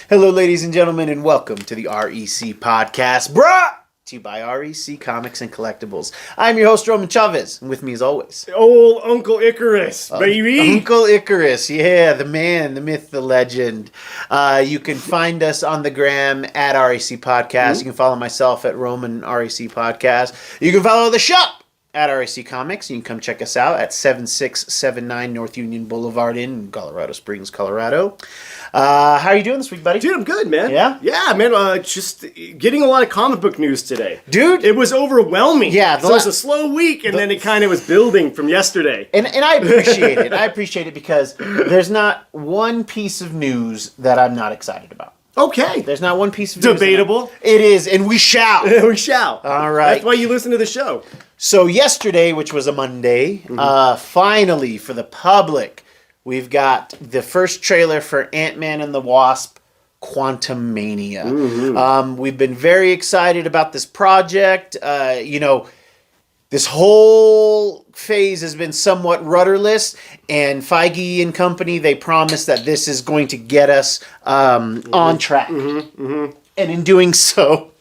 Hello, ladies and gentlemen, and welcome to the REC podcast, brought to you by REC Comics and Collectibles. I'm your host, Roman Chavez, and with me as always, old Uncle Icarus, baby. Uncle Icarus, yeah, the man, the myth, the legend. You can find us on the gram at REC Podcast. You can follow myself at Roman REC Podcast. You can follow the shop at REC Comics. You can come check us out at 7679 North Union Boulevard in Colorado Springs, Colorado. How are you doing this week, buddy? Dude, I'm good, man. Yeah? Yeah, man. Just getting a lot of comic book news today. Dude. It was overwhelming. Yeah. So it was a slow week, and then it kind of was building from yesterday. And I appreciate it. I appreciate it because there's not one piece of news that I'm not excited about. Okay. There's not one piece of news. Debatable. It is, and we shall. We shall. All right. That's why you listen to the show. So yesterday, which was a Monday, finally for the public, we've got the first trailer for Ant-Man and the Wasp, Quantum Mania. We've been very excited about this project. This whole phase has been somewhat rudderless, and Feige and company, they promised that this is going to get us on track. And in doing so,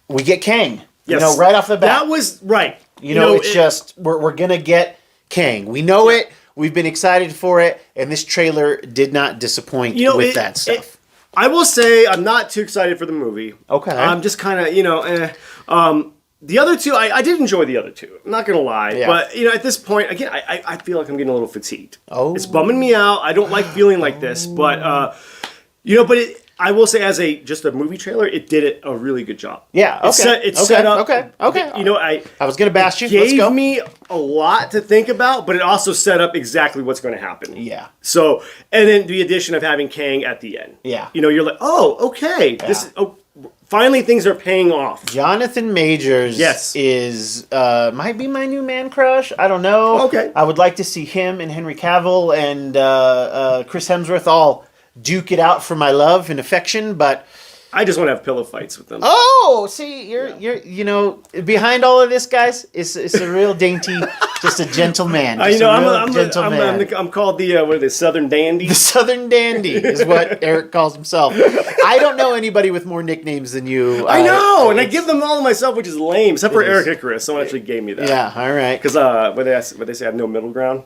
we get Kang. Yes. Right off the bat. That was right. It's just, we're going to get Kang. We know it. We've been excited for it. And this trailer did not disappoint with that stuff. I will say I'm not too excited for the movie. Okay. I'm just kind of, the other two, I did enjoy the other two. I'm not going to lie. Yeah. But, at this point, again, I feel like I'm getting a little fatigued. Oh. It's bumming me out. I don't like feeling like this. But, I will say as just a movie trailer, it did a really good job. Yeah, okay. It's set up. Okay. I was going to bash you. Let's go. Gave me a lot to think about, but it also set up exactly what's going to happen. Yeah. So, and then the addition of having Kang at the end. Yeah. You're like, oh, okay. Yeah. Finally things are paying off. Jonathan Majors is might be my new man crush. I don't know. Okay. I would like to see him and Henry Cavill and Chris Hemsworth all duke it out for my love and affection, but I just want to have pillow fights with them. Oh, see, you're behind all of this, guys, it's a real dainty, just a gentle man. I'm called the Southern Dandy. The Southern Dandy is what Eric calls himself. I don't know anybody with more nicknames than you. I know, and I give them all to myself, which is lame, except for Eric Icarus. Someone actually gave me that. Yeah, all right. Because what they say, I have no middle ground.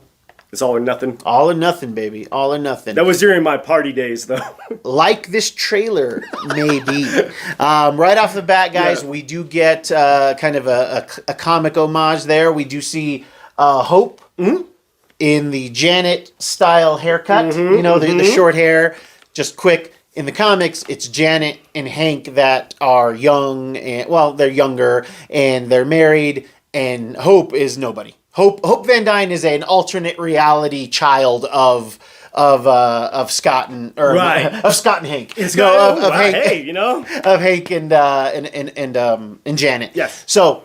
It's all or nothing. All or nothing, baby. All or nothing. That was during my party days, though. Like this trailer, maybe. Right off the bat, guys, we do get kind of a comic homage there. We do see Hope in the Janet-style haircut. The short hair. Just quick. In the comics, it's Janet and Hank that are young. They're younger, and they're married, and Hope is nobody. Hope Van Dyne is an alternate reality child of Scott and of Scott and Hank. Of Hank and Janet. Yes. So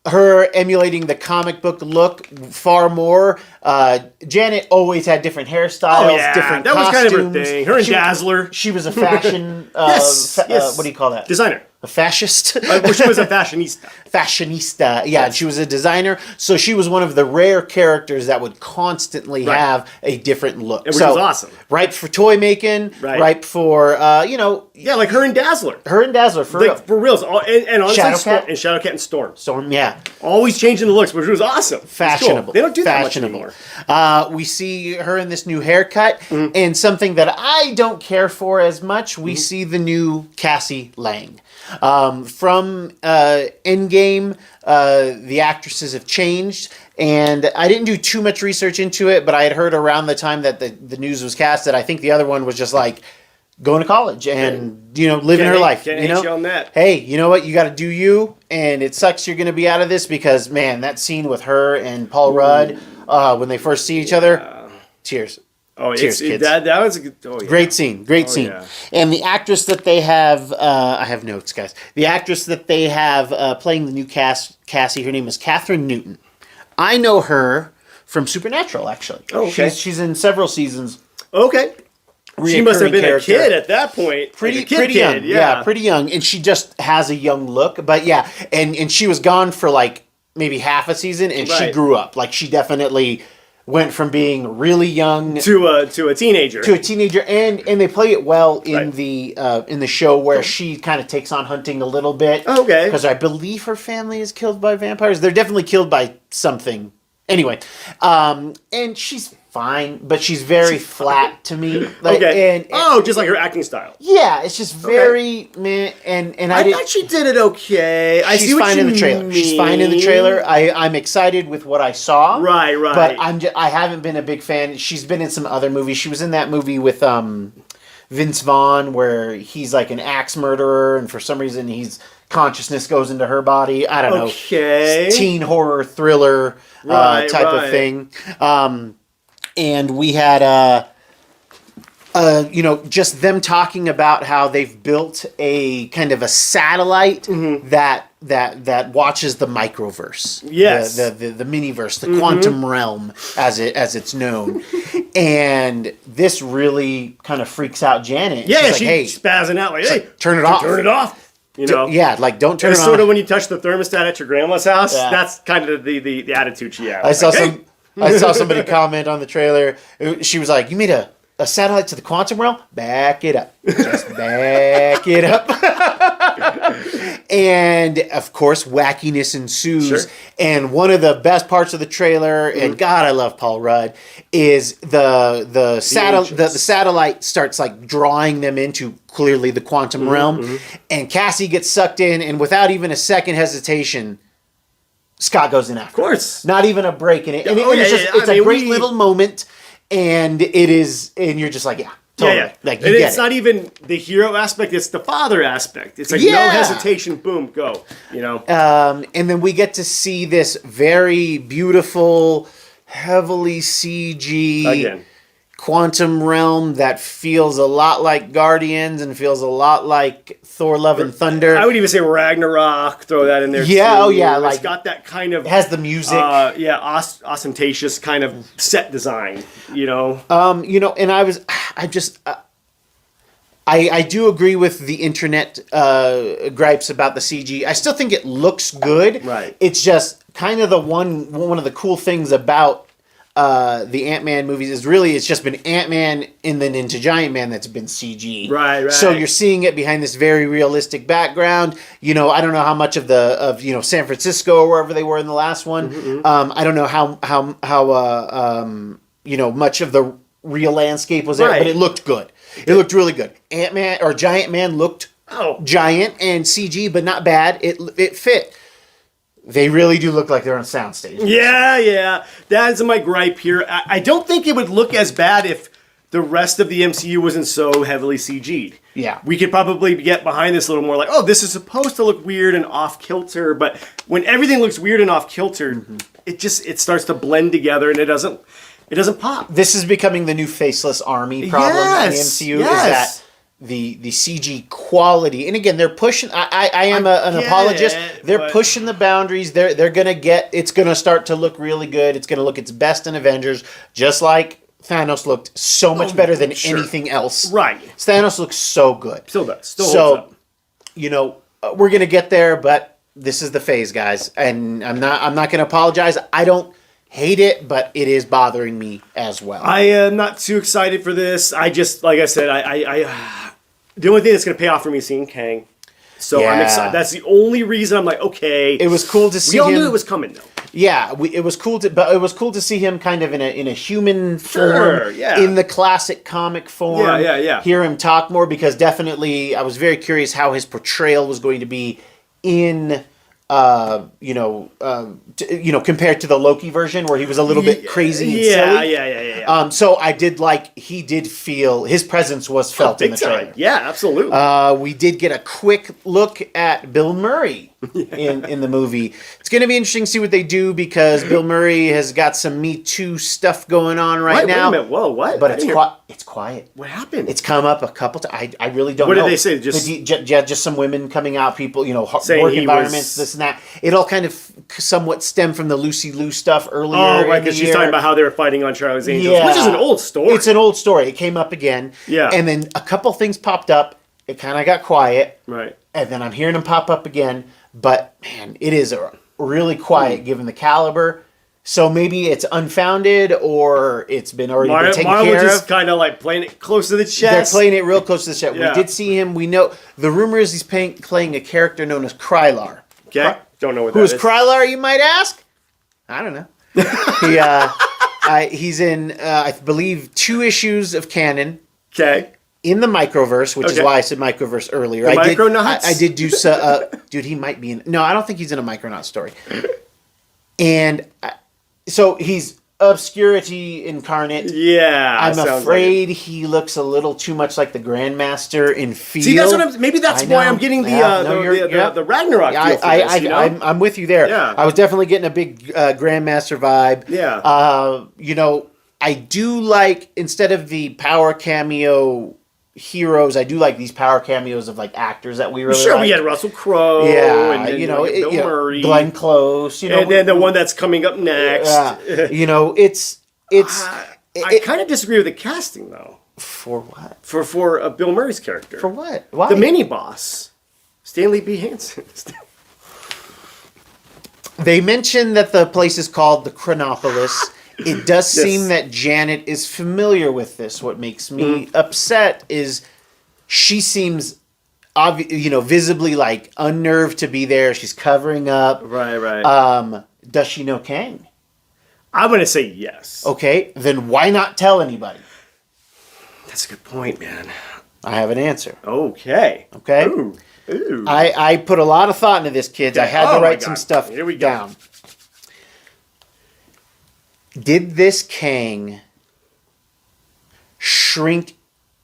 her emulating the comic book look far more. Janet always had different hairstyles, different costumes. That was kind of her thing. Her and Dazzler. She was a fashion. Yes. What do you call that? Designer. A fascist? She was a fashionista. Fashionista, yeah. She was a designer, so she was one of the rare characters that would constantly have a different look. Which was awesome. Ripe for toy making, ripe for, Yeah, like her and Dazzler. Her and Dazzler, for real. For reals. And honestly, Shadowcat? And Shadowcat and Storm. Storm, yeah. Always changing the looks, which was awesome. Fashionable. Cool. They don't do that much anymore. We see her in this new haircut, and something that I don't care for as much, we see the new Cassie Lang. From Endgame, the actresses have changed, and I didn't do too much research into it, but I had heard around the time that the news was cast that I think the other one was just like going to college and living her life. Can't hate you on that. Hey, you know what? You got to do you, and it sucks you're going to be out of this because man, that scene with her and Paul Rudd when they first see each other, tears. Oh, cheers, kids. That was a good. Great scene, scene. Yeah. And the actress that they have, I have notes, guys. The actress that they have playing the new Cassie, her name is Catherine Newton. I know her from Supernatural, actually. Oh, okay. She's in several seasons. Okay. She must have been a kid at that point. Pretty kid, young. Yeah, pretty young. And she just has a young look. But yeah, and she was gone for like maybe half a season, and she grew up. Like she definitely went from being really young to a teenager. And they play it well in Right. the show where she kind of takes on hunting a little bit. Okay. Because I believe her family is killed by vampires. They're definitely killed by something. Anyway, and she's fine, but she's very flat to me. Like, Okay. and just like her acting style. yeah, it's just very meh. And I thought she did it okay. I she's see what fine you in the trailer. mean. She's fine in the trailer. I'm excited with what I saw. Right. But I haven't been a big fan. She's been in some other movies. She was in that movie with Vince Vaughn where he's like an axe murderer, and for some reason his consciousness goes into her body. I don't know. Okay. Teen horror thriller type of thing. And we had just them talking about how they've built a kind of a satellite that watches the microverse. Yes. The miniverse, the quantum realm as it's known. And this really kind of freaks out Janet. Yeah, she's like, hey, spazzing out like, hey, turn it off. Turn it off. You know? Yeah, like don't turn it It's on. sort of when you touch the thermostat at your grandma's house. Yeah. That's kind of the attitude she has. I saw somebody comment on the trailer. She was like, "You made a satellite to the quantum realm? Back it up. Just back it up." And of course, wackiness ensues. Sure. And one of the best parts of the trailer, and God, I love Paul Rudd, is the satellite starts like drawing them into clearly the quantum realm, and Cassie gets sucked in, and without even a second hesitation, Scott goes in after. Of course. Not even a break in it. And it's a great little moment, and you're just like, yeah. Totally. Yeah. Like, and it's not even the hero aspect, it's the father aspect. It's like no hesitation, boom, go. You know? And then we get to see this very beautiful, heavily CG Again. quantum realm that feels a lot like Guardians and feels a lot like Thor Love and Thunder. I would even say Ragnarok, throw that in there too. It's got that kind of... It has the music. Ostentatious kind of set design, you know? And I do agree with the internet gripes about the CG. I still think it looks good. Right. It's just kind of one of the cool things about the Ant-Man movies is really it's just been Ant-Man and then into Giant Man that's been CG. Right. So you're seeing it behind this very realistic background. I don't know how much of San Francisco or wherever they were in the last one. I don't know how much of the real landscape was there, but it looked good. It looked really good. Ant-Man or Giant Man looked giant and CG, but not bad. It fit. They really do look like they're on soundstage. Yeah. That's my gripe here. I don't think it would look as bad if the rest of the MCU wasn't so heavily CG'd. Yeah. We could probably get behind this a little more like, oh, this is supposed to look weird and off-kilter, but when everything looks weird and off-kilter, it starts to blend together and it doesn't pop. This is becoming the new faceless army problem in the MCU. Yes. Is that the CG quality, and again, they're pushing. I am an apologist. They're pushing the boundaries. They're gonna get. It's gonna start to look really good. It's gonna look its best in Avengers, just like Thanos looked so much better than anything else. Right. Thanos looks so good. Still does. Still holds up. We're gonna get there, but this is the phase, guys, and I'm not gonna apologize. I don't hate it, but it is bothering me as well. I am not too excited for this. I just, like I said, I the only thing that's going to pay off for me is seeing Kang. So I'm excited. That's the only reason I'm like, okay. It was cool to see We all him. knew it was coming, though. Yeah, it was cool to see him kind of in a human form, in the classic comic form. Yeah. Hear him talk more, because definitely I was very curious how his portrayal was going to be in compared to the Loki version where he was a little bit crazy and silly. Yeah. So I did he did feel his presence was felt in the trailer. Yeah, absolutely. We did get a quick look at Bill Murray in the movie. It's going to be interesting to see what they do, because Bill Murray has got some Me Too stuff going on right now. Wait a minute. Whoa, what? But it's quiet. What happened? It's come up a couple times. I really don't know. What did they say? Just some women coming out, people, saying work environments, this and that. It all kind of somewhat stemmed from the Lucy Liu stuff earlier. Oh, right, because she's talking about how they were fighting on Charlie's Angels, which is an old story. It's an old story. It came up again. Yeah. And then a couple things popped up. It kind of got quiet. Right. And then I'm hearing them pop up again. But, man, it is really quiet given the caliber. So maybe it's unfounded, or it's been already been taken Marvel care just of. kind of like playing it close to the chest. They're playing it real close to the chest. Yeah. We did see him. We know the rumor is he's playing a character known as Krylar. Okay, don't know what Who's that is. Krylar, you might ask? I don't know. He's in, I believe, 2 issues of canon. Okay. In the microverse, which is Okay. why I said microverse earlier. The I Micronauts? did do dude, he might be in. No, I don't think he's in a Micronaut story. And so he's obscurity incarnate. Yeah, I'm sounds afraid he looks a little too much like the Grandmaster in feel. See, that's what maybe that's why I'm getting the Ragnarok feel for this, you know? I'm with you there. Yeah. I was definitely getting a big Grandmaster vibe. Yeah. You know, I do like, instead of the power cameo heroes, I do like these power cameos of like actors that we really Sure, like. we had Russell Crowe, Yeah, and you know, Bill Murray, Glenn Close, you know, and then the one that's coming up next. you know, it's I kind of disagree with the casting though. for what? For Bill Murray's character. For what? Why? The mini boss, Stanley B. Hansen. They mentioned that the place is called the Chronopolis. It does seem that Janet is familiar with this. What makes me upset is she seems, visibly like unnerved to be there. She's covering up. Right. Does she know Kang? I'm gonna say yes. Okay, then why not tell anybody? That's a good point, man. I have an answer. Okay. Okay. Ooh. I put a lot of thought into this, kids. I had to write some stuff Here we go. down. Did this Kang shrink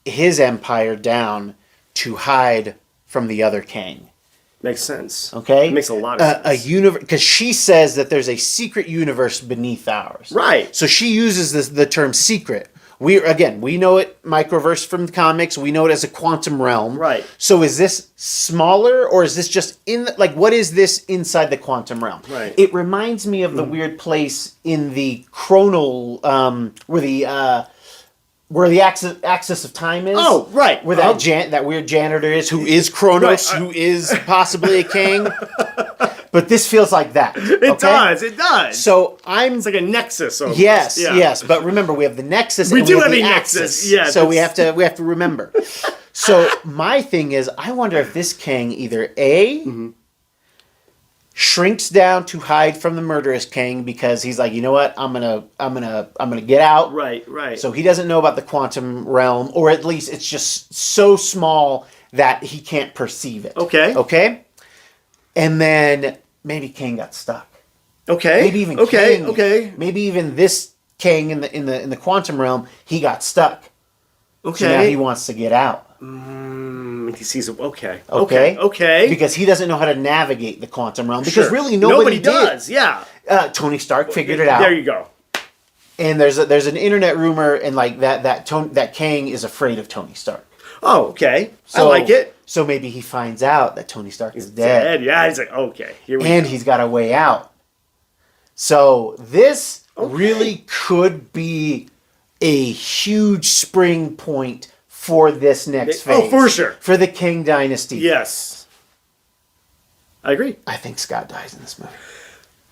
his empire down to hide from the other Kang? Makes sense. Okay? Makes a lot of sense. A universe, because she says that there's a secret universe beneath ours. Right. So she uses the term secret. We know it microverse from the comics. We know it as a quantum realm. Right. So is this smaller, or is this just what is this inside the quantum realm? Right. It reminds me of the weird place in the chronal, where the axis of time is. Oh, right. Where that weird janitor is, who is Kronos, who is possibly a king. But this feels like that. It does. So it's like a nexus almost. Yes. But remember, we have the nexus. We and do have have the a axis. nexus. Yeah. So we have to remember. So my thing is, I wonder if this Kang either shrinks down to hide from the murderous Kang because he's like, you know what, I'm gonna get out. Right. So he doesn't know about the quantum realm, or at least it's just so small that he can't perceive it. Okay. And then maybe Kang got stuck. Okay. Maybe even Kang. Maybe even this Kang in the quantum realm, he got stuck. Okay. So now he wants to get out. He sees it. Okay. Because he doesn't know how to navigate the quantum realm. Because really nobody does. Yeah. Tony Stark figured it out. There you go. And there's an internet rumor, and like that Kang is afraid of Tony Stark. Oh, okay. I like it. So maybe he finds out that Tony Stark is dead. Yeah, he's like, okay, here we go. And he's got a way out. So this really could be a huge spring point for this next phase. Oh, for sure. For the Kang Dynasty. Yes. I agree. I think Scott dies in this movie.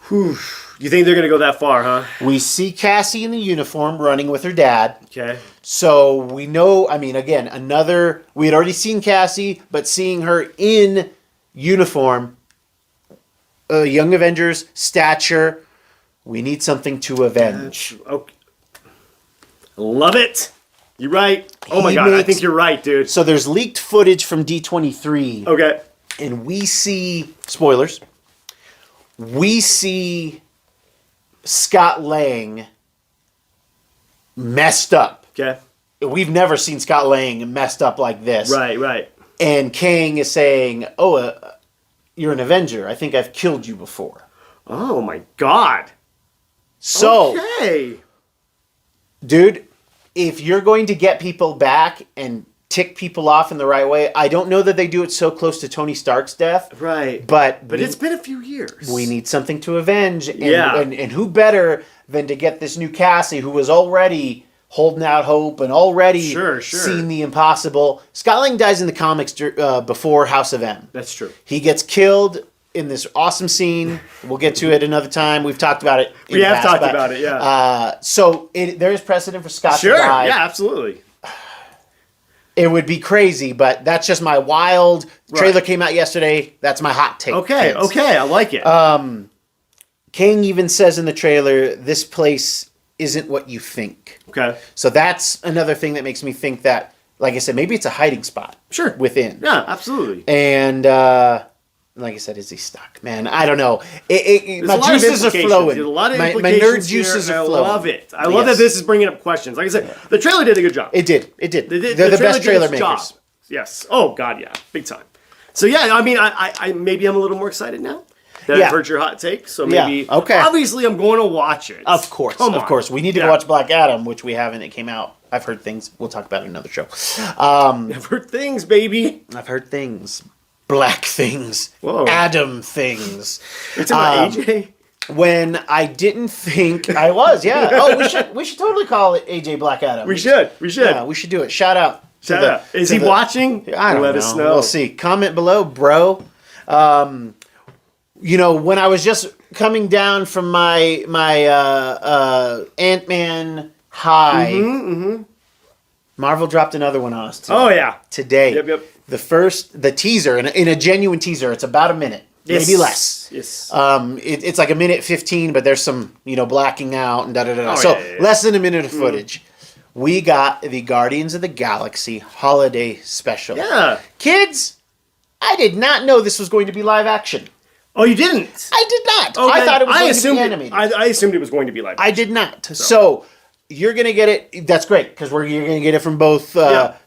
Whew. You think they're going to go that far, huh? We see Cassie in the uniform running with her dad. Okay. So we know, again, we had already seen Cassie, but seeing her in uniform, Young Avengers, stature, we need something to avenge. Okay. Love it. You're right. Oh my God, I think you're right, dude. So there's leaked footage from D23. Okay. And we see, spoilers, we see Scott Lang messed up. Okay. We've never seen Scott Lang messed up like this. Right. And Kang is saying, you're an Avenger. I think I've killed you before. Oh my God. So, okay. Dude, if you're going to get people back and tick people off in the right way, I don't know that they do it so close to Tony Stark's death. Right. But it's been a few years. We need something to avenge. And who better than to get this new Cassie, who was already holding out hope and already seen the impossible. Scott Lang dies in the comics before House of M. That's true. He gets killed in this awesome scene. We'll get to it another time. We've talked about it. We have talked about it, yeah. So there is precedent for Scott to Sure, die. yeah, absolutely. It would be crazy, but that's just my wild trailer came out yesterday. That's my hot take. Okay, I like it. King even says in the trailer, this place isn't what you think. Okay. So that's another thing that makes me think that, like I said, maybe it's a hiding spot. Sure. Within. Yeah, absolutely. And like I said, is he stuck? Man, I don't know. My juices are flowing. There's a lot of my implications nerd juices here, are flowing. I love it. I love that this is bringing up questions. Like I said, the trailer did a good job. It did. They're the trailer best trailer did its job. makers. Yes. Oh, God, yeah. Big time. So, yeah, I mean, I maybe I'm a little more excited now that I've heard your hot take. So maybe, obviously, I'm going to watch it. Of course. We need to go watch Black Adam, which we haven't. It came out. I've heard things. We'll talk about it in another show. I've heard things, baby. I've heard things. Black things. Whoa. Adam things. You're talking about AJ? When I didn't think I was, yeah. Oh, we should totally call it AJ Black Adam. We should. Yeah, we should do it. Shout out. Is he watching? I don't know. Let us know. We'll see. Comment below, bro. You know, when I was just coming down from my Ant-Man high, Marvel dropped another one on us today. Oh, yeah. Today. Yep. The teaser, in a genuine teaser, it's about a minute. Yes. Maybe less. Yes. It's like a minute 15, but there's some, blacking out and da-da-da. Oh, so yeah. less than a minute of footage. We got the Guardians of the Galaxy holiday special. Yeah. Kids, I did not know this was going to be live action. Oh, you didn't? I did not. Okay. I thought it was going to be animated. I assumed it was going to be live action. I did not. So you're going to get it. That's great, because you're going to get it from both,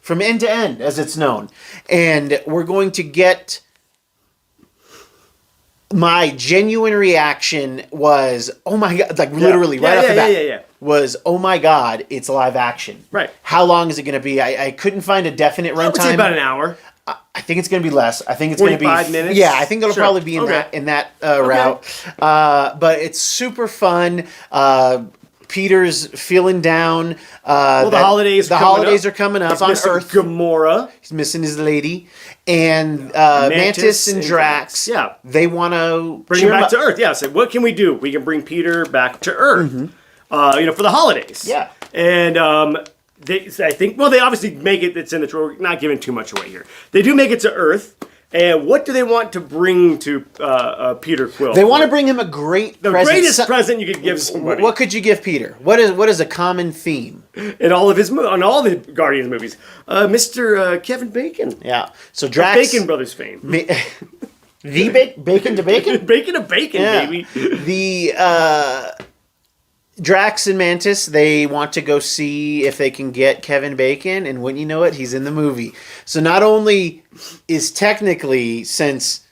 from end to end, as it's known. And we're going to get... My genuine reaction was, oh my God, like literally right off the bat, was, oh my God, it's live action. Right. How long is it going to be? I couldn't find a definite runtime. I would say about an hour. I think it's going to be less. I think it's going to be 45 minutes. Yeah, I think it'll probably be in that route. But it's super fun. Peter's feeling down. The holidays are coming up on Earth. Gamora. He's missing his lady. And Mantis and Drax. Yeah. They want to bring him back to Earth. Yeah. So what can we do? We can bring Peter back to Earth. For the holidays. Yeah. And they obviously make it. It's in the trailer. We're not giving too much away here. They do make it to Earth. And what do they want to bring to Peter Quill? They want to bring him a great present. The greatest present you could give somebody. What could you give Peter? What is a common theme in all of the Guardians movies? Mr. Kevin Bacon. Yeah. So Drax, Bacon Brothers fame. Bacon to Bacon. Bacon to Bacon, baby. The Drax and Mantis, they want to go see if they can get Kevin Bacon, and wouldn't you know it, he's in the movie. So not only is technically, since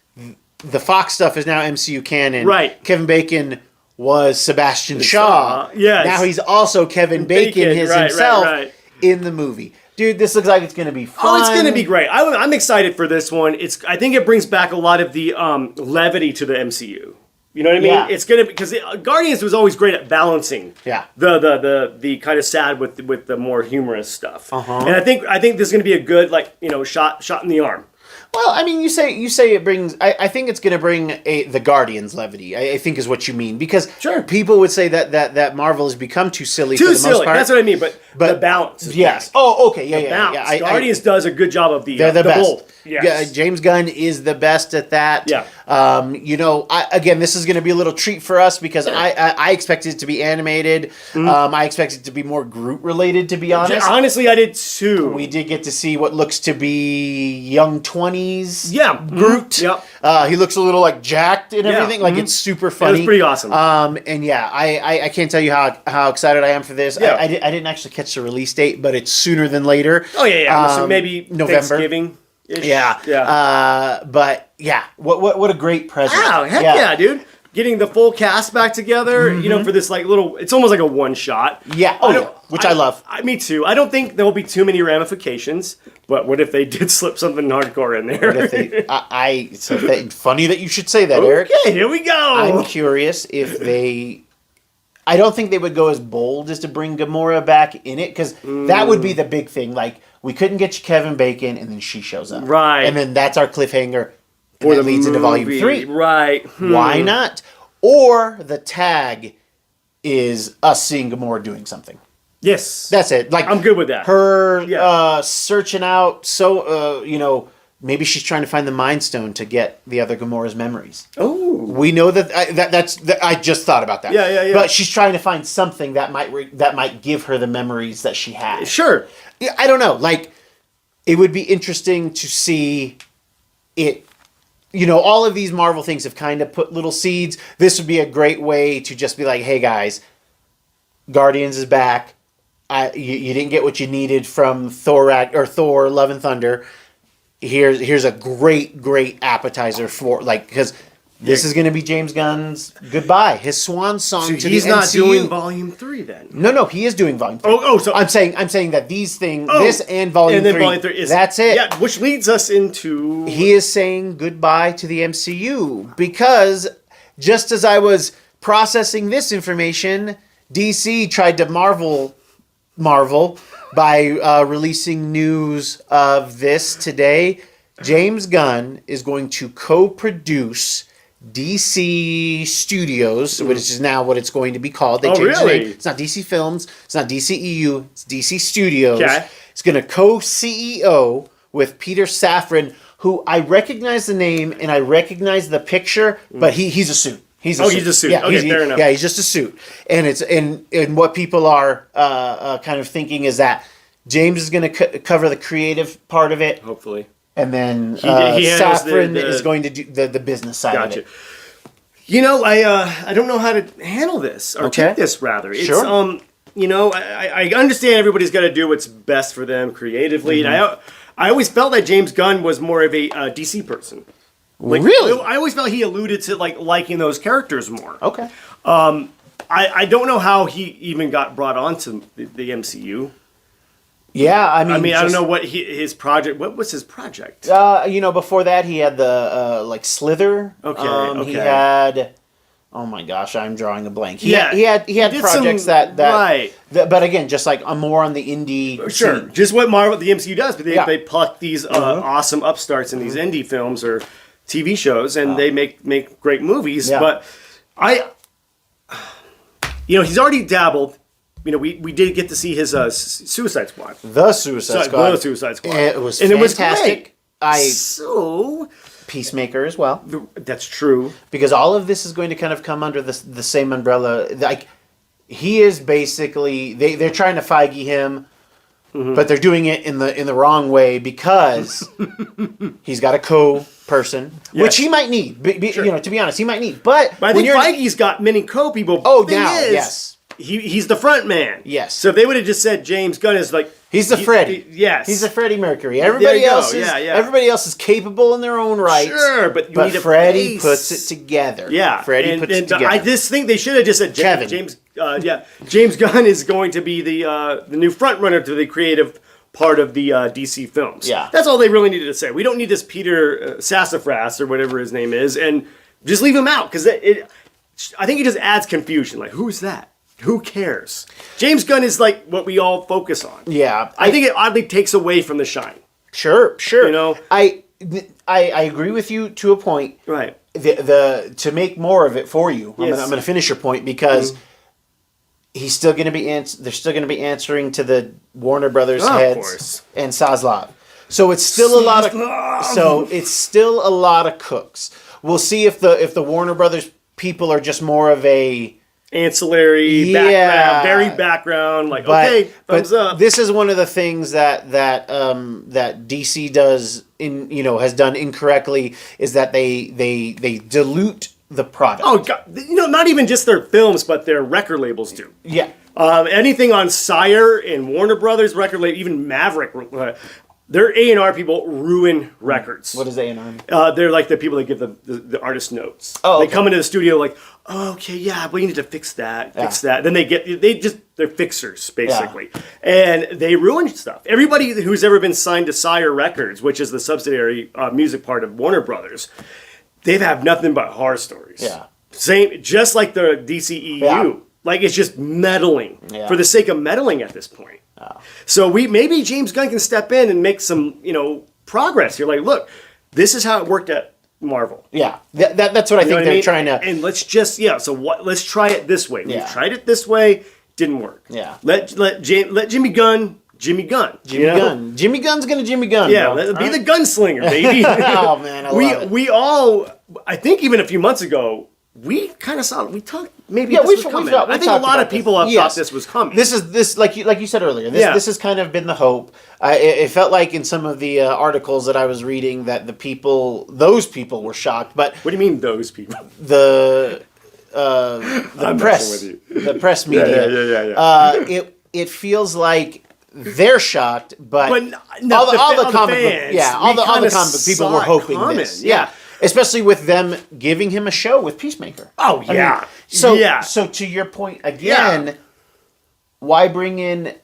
the Fox stuff is now MCU canon, right. Kevin Bacon was Sebastian Shaw. Yes. Now he's also Kevin Bacon himself in the movie. Dude, this looks like it's going to be fun. Oh, it's going to be great. I'm excited for this one. I think it brings back a lot of the levity to the MCU. You know what I mean? Yeah. It's gonna because Guardians was always great at balancing. Yeah. The kind of sad with the more humorous stuff. And I think this is gonna be a good shot in the arm. Well, I mean, you say it brings. I think it's going to bring the Guardians levity. I think is what you mean, because people would say that Marvel has become too silly. Too for the silly. Most part. That's what I mean. But the balance. Yes. Oh, okay. Yeah. Guardians does a good job of the. They're the best. Bold. Yes. Yeah, James Gunn is the best at that. Yeah. Again, this is going to be a little treat for us because I expected it to be animated. I expected it to be more Groot related, to be honest. Honestly, I did too. We did get to see what looks to be young 20s. Yeah. Groot. Yep. He looks a little like jacked and everything. Like it's super funny. It was pretty awesome. I can't tell you how excited I am for this. Yeah. I didn't actually catch the release date, but it's sooner than later. Oh yeah. So maybe November. Thanksgiving. Yeah. But yeah, what a great present. Wow, heck yeah, dude. Getting the full cast back together, for this it's almost like a one shot. Yeah. Which I love. Me too. I don't think there will be too many ramifications, but what if they did slip something hardcore in there? What if funny that you should say that, Eric. Okay, here we go. I'm curious if they... I don't think they would go as bold as to bring Gamora back in it, because that would be the big thing. Like, we couldn't get you Kevin Bacon, and then she shows up. Right. And then that's our cliffhanger. And that leads into volume 3. Right. Why not? Or the tag is us seeing Gamora doing something. Yes. That's it. Like, I'm good with that. Her searching out, maybe she's trying to find the Mind Stone to get the other Gamora's memories. Oh. We know that I just thought about that. Yeah. But she's trying to find something that might give her the memories that she has. Sure. Yeah, I don't know. Like, it would be interesting to see it. All of these Marvel things have kind of put little seeds. This would be a great way to just be like, hey guys, Guardians is back. You didn't get what you needed from Thor Love and Thunder. Here's a great appetizer for, like, because this is going to be James Gunn's goodbye, his swan song to the MCU. He's not doing volume 3 then. No, he is doing volume 3. So I'm saying that these things, this and volume 3, volume 3 is, that's it. Yeah, which leads us into... He is saying goodbye to the MCU because just as I was processing this information, DC tried to marvel by releasing news of this today. James Gunn is going to co-produce DC Studios, which is now what it's going to be called. They changed the name. It's not DC Films. It's not DCEU. It's DC Studios. Okay. It's going to co-CEO with Peter Safran, who I recognize the name and I recognize the picture, but he's a suit. He's a suit. Yeah, okay, fair enough. Yeah, he's just a suit. And it's and what people are kind of thinking is that James is going to cover the creative part of it. Hopefully. And then Safran is going to do the business side of it. I don't know how to handle this or take this rather. It's, sure. I understand everybody's got to do what's best for them creatively. And I always felt that James Gunn was more of a DC person. Like, really? I always felt he alluded to liking those characters more. Okay. I don't know how he even got brought onto the MCU. Yeah, I mean, I don't know what his project. What was his project? Before that he had the Slither. Okay. He had. Oh my gosh, I'm drawing a blank. He had projects that right. But again, just like more on the indie. Sure, scene. just what the MCU does. But they pluck these awesome upstarts in these indie films or TV shows, and they make great movies. Yeah. But he's already dabbled. We did get to see his Suicide Squad. The Suicide Squad. It was fantastic. Peacemaker as well. That's true. Because all of this is going to kind of come under the same umbrella. Like, he is basically they're trying to Feige him, but they're doing it in the wrong way because he's got a co-person, which he might need. Sure. To be honest, he might need. But I think Feige's got many co-people. Yes. He's the front man. Yes. So if they would have just said James Gunn is like... He's the Freddy. Yes. He's the Freddie Mercury. Everybody else is capable in their own right. Sure, but Freddie puts it together. Yeah. Freddie puts it together. I just think they should have just said James Gunn is going to be the new front runner to the creative part of the DC films. Yeah. That's all they really needed to say. We don't need this Peter Sassafras or whatever his name is, and just leave him out because I think it just adds confusion. Like, who's that? Who cares? James Gunn is like what we all focus on. Yeah. I think it oddly takes away from the shine. Sure. I agree with you to a point. Right. To make more of it for you, yes. I'm going to finish your point because he's still going to be they're still going to be answering to the Warner Brothers heads and Zaslav. So it's still a lot of cooks. We'll see if the Warner Brothers people are just more of a ancillary background, very background, thumbs up. This is one of the things that DC does has done incorrectly is that they dilute the product. Oh God, not even just their films, but their record labels do. Yeah. Anything on Sire and Warner Brothers record label, even Maverick. Their A&R people ruin records. What is A&R? They're like the people that give the artist notes. Oh, okay. They come into the studio like, we need to fix that. Then they're fixers, basically. Yeah. And they ruin stuff. Everybody who's ever been signed to Sire Records, which is the subsidiary music part of Warner Brothers, they've had nothing but horror stories. Yeah. Same, just like the DCEU. Yeah. Like, it's just meddling for the sake of meddling at this point. Oh. So maybe James Gunn can step in and make some, progress here. Like, look, this is how it worked at Marvel. Yeah, that's what I think they're trying to. And let's just let's try it this way. Yeah. We tried it this way, didn't work. Yeah. Let Jimmy Gunn. Jimmy Gunn. Jimmy Gunn's gonna Jimmy Gunn. Yeah, bro. be the gunslinger, baby. Oh man, I love it. We all, I think even a few months ago, we kind of saw. We talked. Maybe this was coming. I think a lot of people have thought this was coming. This like you said earlier. This has kind of been the hope. It felt like in some of the articles that I was reading that those people were shocked. But what do you mean those people? The press, the press media. Yeah. It feels like they're shocked, but all the comic book people were hoping this. Yeah. Especially with them giving him a show with Peacemaker. Oh, yeah. So to your point again, why bring in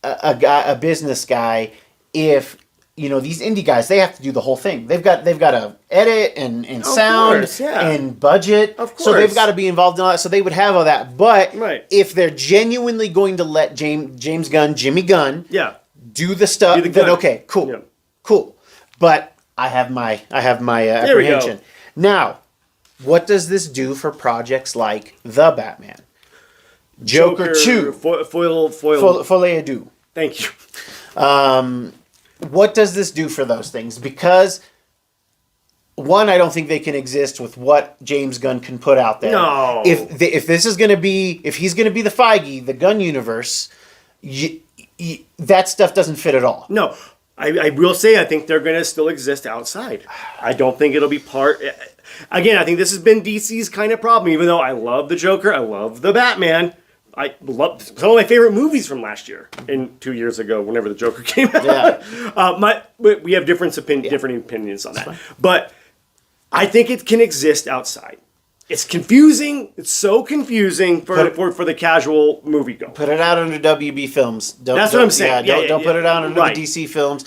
a business guy if these indie guys, they have to do the whole thing. They've got to edit and sound and budget. Of course. So they've got to be involved in all that. So they would have all that. But if they're genuinely going to let James Gunn, Jimmy Gunn, do the stuff, then okay, cool. Yeah. Cool. But I have my apprehension. Now, what does this do for projects like The Batman? Joker 2. Folie à Deux. Thank you. What does this do for those things? Because, one, I don't think they can exist with what James Gunn can put out there. No. If this is going to be, if he's going to be the Feige, the Gunn universe, that stuff doesn't fit at all. No. I will say I think they're going to still exist outside. I don't think it'll be part... Again, I think this has been DC's kind of problem. Even though I love the Joker, I love the Batman. I love some of my favorite movies from last year and 2 years ago, whenever the Joker came out. Yeah. We have different opinions on that. Fine. But I think it can exist outside. It's confusing. It's so confusing for the casual moviegoer. Put it out under WB Films. That's what I'm saying. Don't put it out under the DC Films.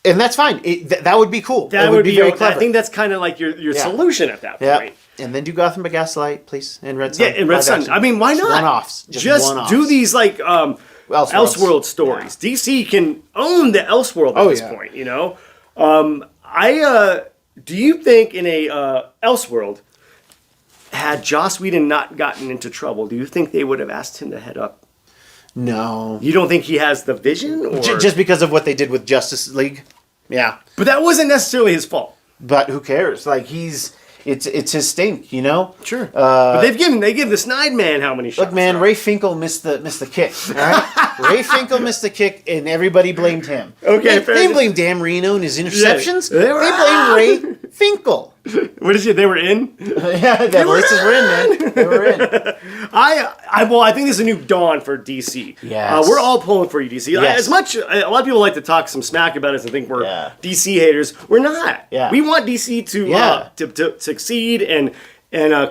And that's fine. That would be cool. That would be very clever. I think that's kind of like your solution at that point. And then do Gotham by Gaslight, please, and Red Sun. Yeah, and Red Sun. I mean, why not? One-offs. Just do these like Elseworld stories. Yeah. DC can own the Elseworld at this point. Do you think in a Elseworld, had Joss Whedon not gotten into trouble, do you think they would have asked him to head up? No. You don't think he has the vision? Or? Just because of what they did with Justice League? Yeah. But that wasn't necessarily his fault. But who cares? Like, it's his stink, Sure. But they give the Snide Man how many shots? Look, man, Ray Finkel missed the kick, all right? Ray Finkel missed the kick, and everybody blamed him. Okay, They blamed Dan Marino and his interceptions. Yeah, they blamed Ray Finkel. What did you? They were in. Yeah, the voices were in, man. They were in. I think this is a new dawn for DC. Yes. We're all pulling for you, DC. Yes. As much, a lot of people like to talk some smack about us and think we're DC haters. We're not. Yeah. We want DC to succeed and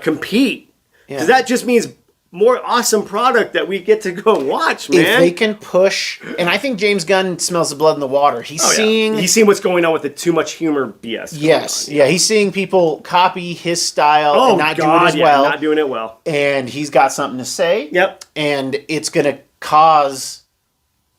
compete. Because that just means more awesome product that we get to go watch, man. If they can push, and I think James Gunn smells the blood in the water. He's seeing what's going on with the too much humor BS. Yes, he's seeing people copy his style and not do it as well. Not doing it well. And he's got something to say. Yep. And it's going to cause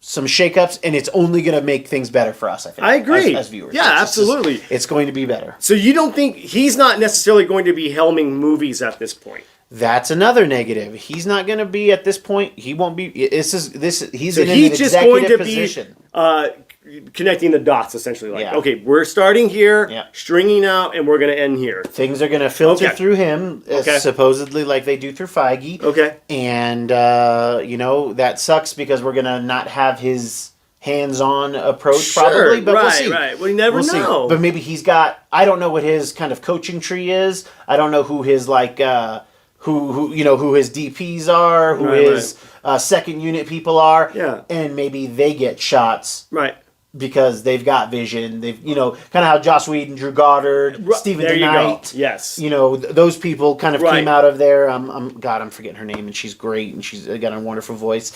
some shakeups, and it's only going to make things better for us, I think. I agree. As viewers. Yeah, absolutely. It's going to be better. So you don't think he's not necessarily going to be helming movies at this point? That's another negative. He's not going to be at this point. He won't be. He's so in he's an just going to position. Be connecting the dots, essentially. Like, okay, we're starting here, stringing out, and we're going to end here. Things are going to filter through him, supposedly like they do through Feige. Okay. And, that sucks because we're going to not have his hands-on approach probably, but we'll see. Right. Well, you never know. But maybe he's got, I don't know what his kind of coaching tree is. I don't know who his, like, who his DPs are, who his second unit people are. Yeah. And maybe they get shots. Right. Because they've got vision. They've, kind of how Joss Whedon, Drew Goddard, Stephen DeKnight. Yes. Those people kind of came out of there. I'm forgetting her name, and she's great, and she's got a wonderful voice.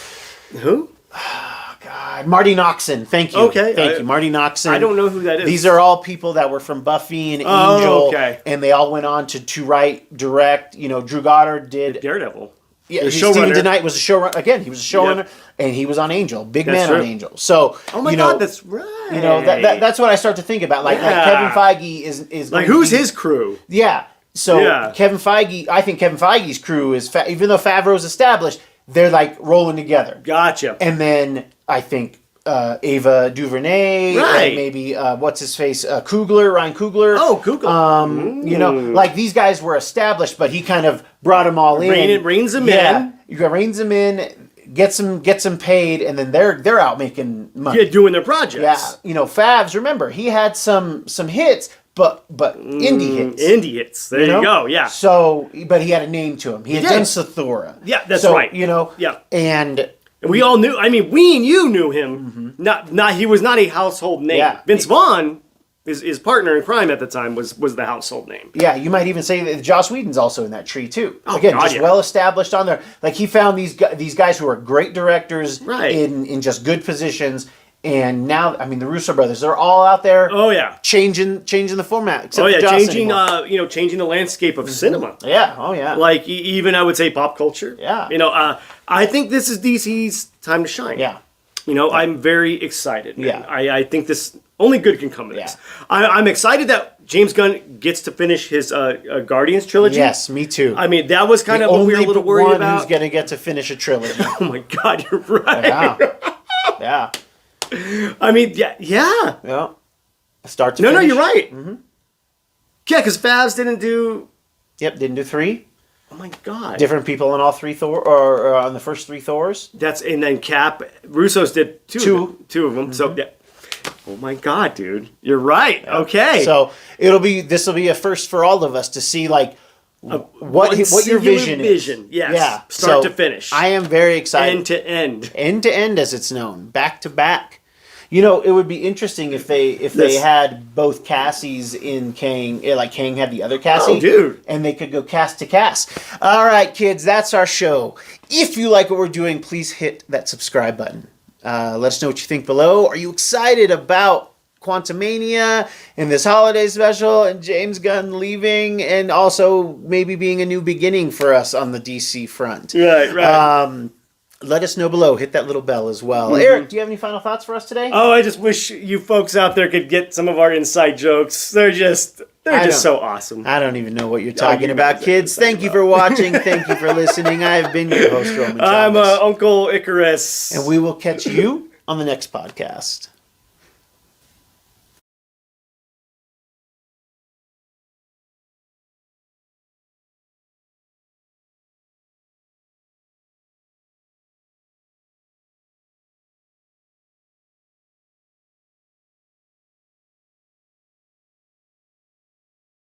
Who? God, Marty Noxon. Thank you. Okay. Thank you, Marty Noxon. I don't know who that is. These are all people that were from Buffy and Angel. And they all went on to write, direct. Drew Goddard did Daredevil. Yeah, The Stephen showrunner. DeKnight was a showrunner. Again, he was a showrunner, and he was on Angel. Big That's man true. on Angel. So, Oh my you know, God, that's right. You know, that's what I start to think about. Like Kevin Feige is like, going to who's be- his crew? Yeah. So Yeah. Kevin Feige, I think Kevin Feige's crew is, even though Favreau's established, they're like rolling together. Gotcha. And then I think Ava DuVernay, Right. and maybe what's his face, Ryan Coogler. Oh, Google. You know, like these guys were established, but he kind of brought them all in. Reins them Yeah, in. you got reins them in, gets them paid, and then they're out making money. Yeah, doing their projects. Yeah, you know, Favs. Remember, he had some hits, but indie hits. Indie hits. There you know? go. Yeah. So, but he had a name to him. He had did. done Sathora. Yeah, that's so, right. You know. Yeah. And We all knew. I mean, we and you knew him. Not. He was not a household name. Yeah. Vince Vaughn, his partner in crime at the time, was the household name. yeah, you might even say that Joss Whedon's also in that tree too. Oh, Again, God, just yeah. well established on there. Like he found these guys who are great directors Right. in just good positions. And now, I mean, the Russo brothers, they're all out there. Oh yeah. Changing the format. Except Oh yeah. for Joss Changing. anymore. Changing the landscape of cinema. Yeah. Oh yeah. Like even I would say pop culture. Yeah. You know, I think this is DC's time to shine. yeah. You know, I'm very excited. Man. Yeah. I think this only good can come of this. Yeah. I'm excited that James Gunn gets to finish his Guardians trilogy. Yes, me too. I mean, that was kind of what we were a little worried one about. who's gonna get to finish a trilogy. Oh my God, you're right. Yeah. Yeah. I mean, yeah. Yeah. Start to No, finish. you're right. Yeah, because Favs didn't do. Yep, didn't do 3. Oh my God. Different people on all 3 Thor or on the first 3 Thors. And then Cap, Russo's did two of them. So yeah. Oh my God, dude, you're right. Okay. So this will be a first for all of us to see like what one your singular vision is. vision, yes. Yeah. Start So to finish. I am very excited. End to end, as it's known, back to back. You know, it would be interesting if they This- had both Cassies in Kang, like Kang had the other Cassie. Oh, dude. And they could go cast to cast. All right, kids, that's our show. If you like what we're doing, please hit that subscribe button. Let us know what you think below. Are you excited about Quantumania and this holiday special and James Gunn leaving and also maybe being a new beginning for us on the DC front? Right. Let us know below. Hit that little bell as well. Eric, do you have any final thoughts for us today? Oh, I just wish you folks out there could get some of our inside jokes. They're just so awesome. I don't even know what you're talking you about, know kids. exactly Thank you for watching. Thank you for listening. I have been your host, Roman I'm Thomas. Uncle Icarus. And we will catch you on the next podcast.